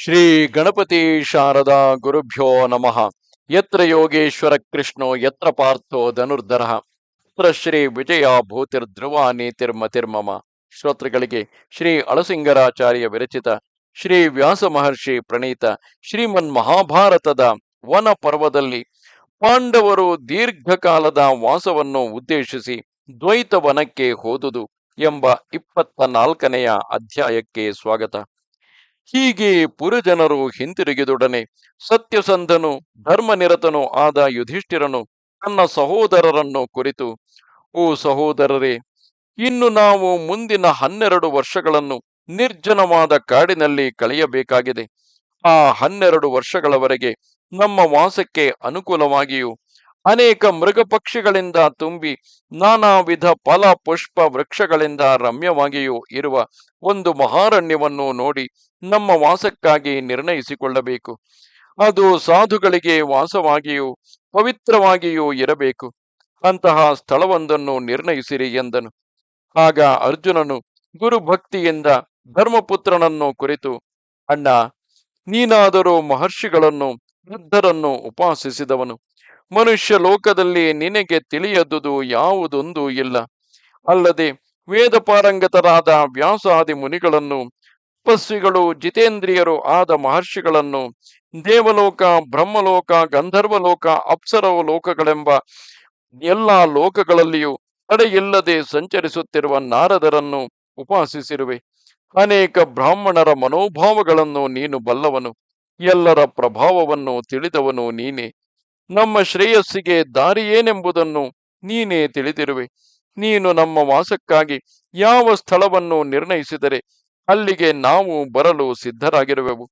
ಶ್ರೀ ಗಣಪತಿ ಶಾರದಾ ಗುರುಭ್ಯೋ ನಮಃ. ಯತ್ರ ಯೋಗೇಶ್ವರ ಕೃಷ್ಣೋ ಯತ್ರ ಪಾರ್ಥೋ ಧನುರ್ಧರಃ ತತ್ರ ಶ್ರೀ ವಿಜಯ ಭೂತಿರ್ಧ್ರುವ ನೀತಿರ್ಮತಿರ್ಮಮ. ಶ್ರೋತೃಗಳಿಗೆ ಶ್ರೀ ಅಳಸಿಂಗರಾಚಾರ್ಯ ವಿರಚಿತ ಶ್ರೀ ವ್ಯಾಸ ಮಹರ್ಷಿ ಪ್ರಣೀತ ಶ್ರೀಮನ್ ಮಹಾಭಾರತದ ವನ ಪರ್ವದಲ್ಲಿ ಪಾಂಡವರು ದೀರ್ಘಕಾಲದ ವಾಸವನ್ನು ಉದ್ದೇಶಿಸಿ ದ್ವೈತ ವನಕ್ಕೆ ಹೋದುದು ಎಂಬ 24ನೆಯ ಅಧ್ಯಾಯಕ್ಕೆ ಸ್ವಾಗತ. ಹೀಗೆ ಪುರಜನರು ಹಿಂತಿರುಗಿದೊಡನೆ ಸತ್ಯಸಂಧನು ಧರ್ಮನಿರತನೂ ಆದ ಯುಧಿಷ್ಠಿರನು ತನ್ನ ಸಹೋದರರನ್ನು ಕುರಿತು, ಓ ಸಹೋದರರೇ, ಇನ್ನು ನಾವು ಮುಂದಿನ 12 ವರ್ಷಗಳನ್ನು ನಿರ್ಜನವಾದ ಕಾಡಿನಲ್ಲಿ ಕಳೆಯಬೇಕಾಗಿದೆ. ಆ 12 ವರ್ಷಗಳವರೆಗೆ ನಮ್ಮ ವಾಸಕ್ಕೆ ಅನುಕೂಲವಾಗಿಯೂ ಅನೇಕ ಮೃಗ ಪಕ್ಷಿಗಳಿಂದ ತುಂಬಿ ನಾನಾ ವಿಧ ಫಲ ಪುಷ್ಪ ವೃಕ್ಷಗಳಿಂದ ರಮ್ಯವಾಗಿಯೂ ಇರುವ ಒಂದು ಮಹಾರಣ್ಯವನ್ನು ನೋಡಿ ನಮ್ಮ ವಾಸಕ್ಕಾಗಿ ನಿರ್ಣಯಿಸಿಕೊಳ್ಳಬೇಕು. ಅದು ಸಾಧುಗಳಿಗೆ ವಾಸವಾಗಿಯೂ ಪವಿತ್ರವಾಗಿಯೂ ಇರಬೇಕು. ಅಂತಹ ಸ್ಥಳವೊಂದನ್ನು ನಿರ್ಣಯಿಸಿರಿ ಎಂದನು. ಆಗ ಅರ್ಜುನನು ಗುರುಭಕ್ತಿಯಿಂದ ಧರ್ಮಪುತ್ರನನ್ನು ಕುರಿತು, ಅಣ್ಣ, ನೀನಾದರೂ ಮಹರ್ಷಿಗಳನ್ನು ವೃದ್ಧರನ್ನು ಉಪಾಸಿಸಿದವನು. ಮನುಷ್ಯ ಲೋಕದಲ್ಲಿ ನಿನಗೆ ತಿಳಿಯದುದು ಯಾವುದೊಂದು ಇಲ್ಲ. ಅಲ್ಲದೆ ವೇದ ಪಾರಂಗತರಾದ ವ್ಯಾಸಾದಿ ಮುನಿಗಳನ್ನು, ತಪಸ್ವಿಗಳು ಜಿತೇಂದ್ರಿಯರು ಆದ ಮಹರ್ಷಿಗಳನ್ನು, ದೇವಲೋಕ, ಬ್ರಹ್ಮಲೋಕ, ಗಂಧರ್ವಲೋಕ, ಅಪ್ಸರ ಲೋಕಗಳೆಂಬ ಎಲ್ಲಾ ಲೋಕಗಳಲ್ಲಿಯೂ ತಡೆಯಿಲ್ಲದೆ ಸಂಚರಿಸುತ್ತಿರುವ ನಾರದರನ್ನು ಉಪಾಸಿಸಿರುವೆ. ಅನೇಕ ಬ್ರಾಹ್ಮಣರ ಮನೋಭಾವಗಳನ್ನು ನೀನು ಬಲ್ಲವನು. ಎಲ್ಲರ ಪ್ರಭಾವವನ್ನು ತಿಳಿದವನು ನೀನೇ. ನಮ್ಮ ಶ್ರೇಯಸ್ಸಿಗೆ ದಾರಿಯೇನೆಂಬುದನ್ನು ನೀನೇ ತಿಳಿದಿರುವೆ. ನೀನು ನಮ್ಮ ವಾಸಕ್ಕಾಗಿ ಯಾವ ಸ್ಥಳವನ್ನು ನಿರ್ಣಯಿಸಿದರೆ ಅಲ್ಲಿಗೆ ನಾವು ಬರಲು ಸಿದ್ಧರಾಗಿರುವೆವು.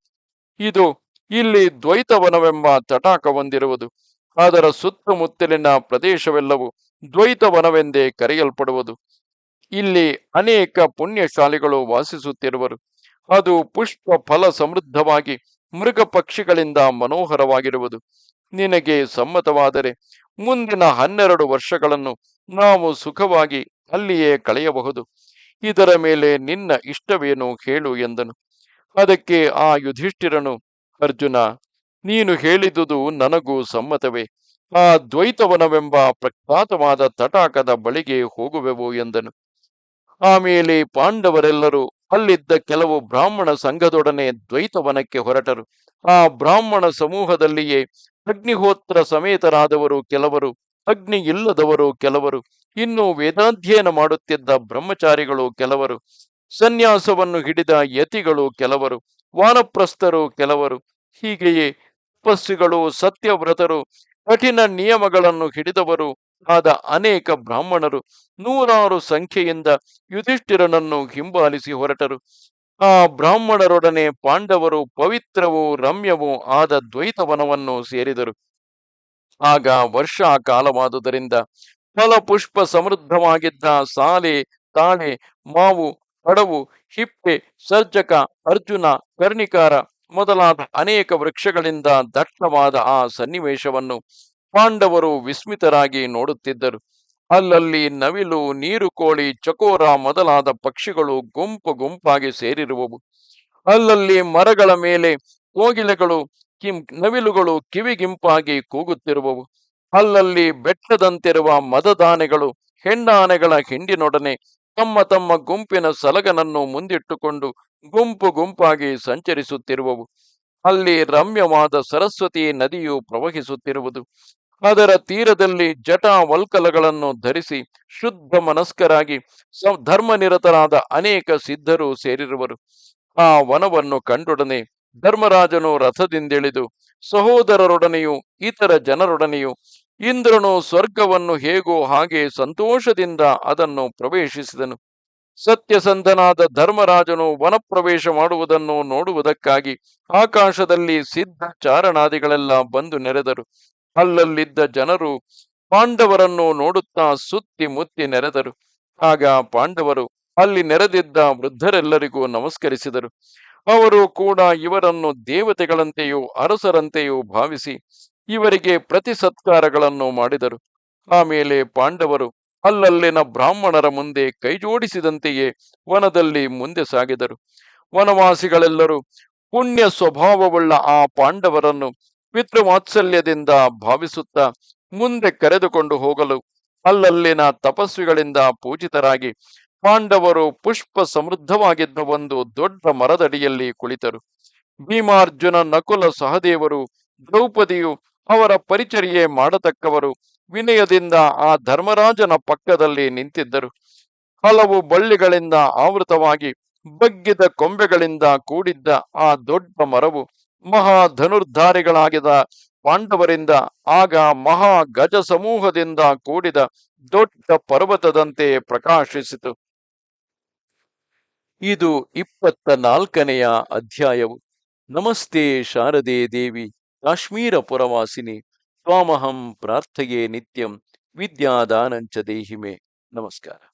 ಇದು ಇಲ್ಲಿ ದ್ವೈತವನವೆಂಬ ತಟಾಕ ಹೊಂದಿರುವುದು. ಅದರ ಸುತ್ತಮುತ್ತಲಿನ ಪ್ರದೇಶವೆಲ್ಲವೂ ದ್ವೈತವನವೆಂದೇ ಕರೆಯಲ್ಪಡುವುದು. ಇಲ್ಲಿ ಅನೇಕ ಪುಣ್ಯಶಾಲಿಗಳು ವಾಸಿಸುತ್ತಿರುವರು. ಅದು ಪುಷ್ಪ ಫಲ ಸಮೃದ್ಧವಾಗಿ ಮೃಗ ಪಕ್ಷಿಗಳಿಂದ ಮನೋಹರವಾಗಿರುವುದು. ನಿನಗೆ ಸಮ್ಮತವಾದರೆ ಮುಂದಿನ 12 ವರ್ಷಗಳನ್ನು ನಾವು ಸುಖವಾಗಿ ಅಲ್ಲಿಯೇ ಕಳೆಯಬಹುದು. ಇದರ ಮೇಲೆ ನಿನ್ನ ಇಷ್ಟವೇನು ಹೇಳು ಎಂದನು. ಅದಕ್ಕೆ ಆ ಯುಧಿಷ್ಠಿರನು, ಅರ್ಜುನ, ನೀನು ಹೇಳಿದುದು ನನಗೂ ಸಮ್ಮತವೇ. ಆ ದ್ವೈತವನವೆಂಬ ಪ್ರಖ್ಯಾತವಾದ ತಟಾಕದ ಬಳಿಗೆ ಹೋಗುವೆವು ಎಂದನು. ಆಮೇಲೆ ಪಾಂಡವರೆಲ್ಲರೂ ಅಲ್ಲಿದ್ದ ಕೆಲವು ಬ್ರಾಹ್ಮಣ ಸಂಘದೊಡನೆ ದ್ವೈತವನಕ್ಕೆ ಹೊರಟರು. ಆ ಬ್ರಾಹ್ಮಣ ಸಮೂಹದಲ್ಲಿಯೇ ಅಗ್ನಿಹೋತ್ರ ಸಮೇತರಾದವರು ಕೆಲವರು, ಅಗ್ನಿ ಇಲ್ಲದವರು ಕೆಲವರು, ಇನ್ನು ವೇದಾಧ್ಯಯನ ಮಾಡುತ್ತಿದ್ದ ಬ್ರಹ್ಮಚಾರಿಗಳು ಕೆಲವರು, ಸನ್ಯಾಸವನ್ನು ಹಿಡಿದ ಯತಿಗಳು ಕೆಲವರು, ವಾನಪ್ರಸ್ಥರು ಕೆಲವರು, ಹೀಗೆಯೇ ತಪಸ್ವಿಗಳು, ಸತ್ಯವ್ರತರು, ಕಠಿಣ ನಿಯಮಗಳನ್ನು ಹಿಡಿದವರು ಆದ ಅನೇಕ ಬ್ರಾಹ್ಮಣರು ನೂರಾರು ಸಂಖ್ಯೆಯಿಂದ ಯುಧಿಷ್ಠಿರನನ್ನು ಹಿಂಬಾಲಿಸಿ ಹೊರಟರು. ಆ ಬ್ರಾಹ್ಮಣರೊಡನೆ ಪಾಂಡವರು ಪವಿತ್ರವೂ ರಮ್ಯವೂ ಆದ ದ್ವೈತವನವನ್ನು ಸೇರಿದರು. ಆಗ ವರ್ಷಾ ಕಾಲವಾದುದರಿಂದ ಫಲಪುಷ್ಪ ಸಮೃದ್ಧವಾಗಿದ್ದ ಸಾಲೆ, ತಾಳೆ, ಮಾವು, ಅಡವು, ಹಿಪ್ಪೆ, ಸರ್ಜಕ, ಅರ್ಜುನ, ಕರ್ಣಿಕಾರ ಮೊದಲಾದ ಅನೇಕ ವೃಕ್ಷಗಳಿಂದ ದಟ್ಟವಾದ ಆ ಸನ್ನಿವೇಶವನ್ನು ಪಾಂಡವರು ವಿಸ್ಮಿತರಾಗಿ ನೋಡುತ್ತಿದ್ದರು. ಅಲ್ಲಲ್ಲಿ ನವಿಲು, ನೀರುಕೋಳಿ, ಚಕೋರ ಮೊದಲಾದ ಪಕ್ಷಿಗಳು ಗುಂಪು ಗುಂಪಾಗಿ ಸೇರಿರುವವು. ಅಲ್ಲಲ್ಲಿ ಮರಗಳ ಮೇಲೆ ಕೋಗಿಲೆಗಳು, ನವಿಲುಗಳು ಕಿವಿಗಿಂಪಾಗಿ ಕೂಗುತ್ತಿರುವವು. ಅಲ್ಲಲ್ಲಿ ಬೆಟ್ಟದಂತಿರುವ ಮದದಾನೆಗಳು ಹೆಣ್ಣಾನೆಗಳ ಹಿಂಡಿನೊಡನೆ ತಮ್ಮ ತಮ್ಮ ಗುಂಪಿನ ಸಲಗನನ್ನು ಮುಂದಿಟ್ಟುಕೊಂಡು ಗುಂಪು ಗುಂಪಾಗಿ ಸಂಚರಿಸುತ್ತಿರುವವು. ಅಲ್ಲಿ ರಮ್ಯವಾದ ಸರಸ್ವತಿ ನದಿಯು ಪ್ರವಹಿಸುತ್ತಿರುವುದು. ಅದರ ತೀರದಲ್ಲಿ ಜಟಾವಲ್ಕಲಗಳನ್ನು ಧರಿಸಿ ಶುದ್ಧ ಮನಸ್ಕರಾಗಿ ಧರ್ಮನಿರತರಾದ ಅನೇಕ ಸಿದ್ಧರು ಸೇರಿರುವರು. ಆ ವನವನ್ನು ಕಂಡೊಡನೆ ಧರ್ಮರಾಜನು ರಥದಿಂದಿಳಿದು ಸಹೋದರರೊಡನೆಯೂ ಇತರ ಜನರೊಡನೆಯೂ ಇಂದ್ರನು ಸ್ವರ್ಗವನ್ನು ಹೇಗೋ ಹಾಗೆ ಸಂತೋಷದಿಂದ ಅದನ್ನು ಪ್ರವೇಶಿಸಿದನು. ಸತ್ಯಸಂಧನಾದ ಧರ್ಮರಾಜನು ವನಪ್ರವೇಶ ಮಾಡುವುದನ್ನು ನೋಡುವುದಕ್ಕಾಗಿ ಆಕಾಶದಲ್ಲಿ ಸಿದ್ಧ ಚಾರಣಾದಿಗಳೆಲ್ಲ ಬಂದು ನೆರೆದರು. ಅಲ್ಲಲ್ಲಿದ್ದ ಜನರು ಪಾಂಡವರನ್ನು ನೋಡುತ್ತಾ ಸುತ್ತಿ ಮುತ್ತಿ ನೆರೆದರು. ಆಗ ಪಾಂಡವರು ಅಲ್ಲಿ ನೆರೆದಿದ್ದ ವೃದ್ಧರೆಲ್ಲರಿಗೂ ನಮಸ್ಕರಿಸಿದರು. ಅವರು ಕೂಡ ಇವರನ್ನು ದೇವತೆಗಳಂತೆಯೂ ಅರಸರಂತೆಯೂ ಭಾವಿಸಿ ಇವರಿಗೆ ಪ್ರತಿ ಸತ್ಕಾರಗಳನ್ನು ಮಾಡಿದರು. ಆಮೇಲೆ ಪಾಂಡವರು ಅಲ್ಲಲ್ಲಿನ ಬ್ರಾಹ್ಮಣರ ಮುಂದೆ ಕೈಜೋಡಿಸಿದಂತೆಯೇ ವನದಲ್ಲಿ ಮುಂದೆ ಸಾಗಿದರು. ವನವಾಸಿಗಳೆಲ್ಲರೂ ಪುಣ್ಯ ಸ್ವಭಾವವುಳ್ಳ ಆ ಪಾಂಡವರನ್ನು ಪಿತೃವಾತ್ಸಲ್ಯದಿಂದ ಭಾವಿಸುತ್ತಾ ಮುಂದೆ ಕರೆದುಕೊಂಡು ಹೋಗಲು ಅಲ್ಲಲ್ಲಿನ ತಪಸ್ವಿಗಳಿಂದ ಪೂಜಿತರಾಗಿ ಪಾಂಡವರು ಪುಷ್ಪ ಸಮೃದ್ಧವಾಗಿದ್ದ ಒಂದು ದೊಡ್ಡ ಮರದಡಿಯಲ್ಲಿ ಕುಳಿತರು. ಭೀಮಾರ್ಜುನ ನಕುಲ ಸಹದೇವರು ದ್ರೌಪದಿಯು ಅವರ ಪರಿಚರ್ಯೆ ಮಾಡತಕ್ಕವರು ವಿನಯದಿಂದ ಆ ಧರ್ಮರಾಜನ ಪಕ್ಕದಲ್ಲಿ ನಿಂತಿದ್ದರು. ಹಲವು ಬಳ್ಳಿಗಳಿಂದ ಆವೃತವಾಗಿ ಬಗ್ಗಿದ ಕೊಂಬೆಗಳಿಂದ ಕೂಡಿದ್ದ ಆ ದೊಡ್ಡ ಮರವು ಮಹಾ ಧನುರ್ಧಾರಿಗಳಾಗಿದ್ದ ಪಾಂಡವರಿಂದ ಆಗ ಮಹಾ ಗಜ ಸಮೂಹದಿಂದ ಕೂಡಿದ ದೊಡ್ಡ ಪರ್ವತದಂತೆ ಪ್ರಕಾಶಿಸಿತು. ಇದು 24ನೆಯ ಅಧ್ಯಾಯವು. ನಮಸ್ತೆ ಶಾರದೆ ದೇವಿ ಕಾಶ್ಮೀರ ಪುರವಾಸಿನಿ ತ್ವಾಮಹಂ ಪ್ರಾರ್ಥಯೇ ನಿತ್ಯಂ ವಿದ್ಯಾದಾನಂಚ ದೇಹಿಮೆ. ನಮಸ್ಕಾರ.